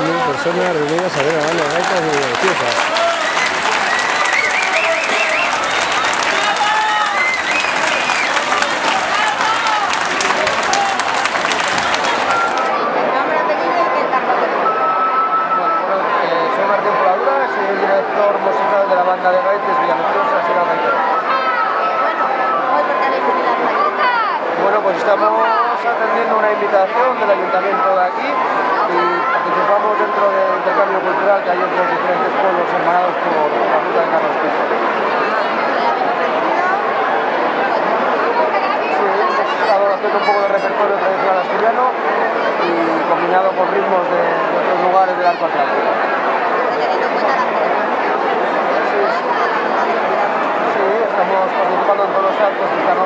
100.000 personas reunidas a ver a las gaitas de fiesta. Soy el director musical de la banda de gaites Villamejosa y la gaitera. Hoy porque habéis venido a la gaita. Bueno, pues estamos atendiendo una invitación del ayuntamiento de aquí y participamos dentro del intercambio cultural que hay entre los diferentes pueblos hermanados por la ruta de Carlos V. Sí, hemos estado haciendo un poco de repertorio tradicional asturiano y combinado con ritmos de otros lugares del arco atlántico. Sí, estamos participando en todos los actos que están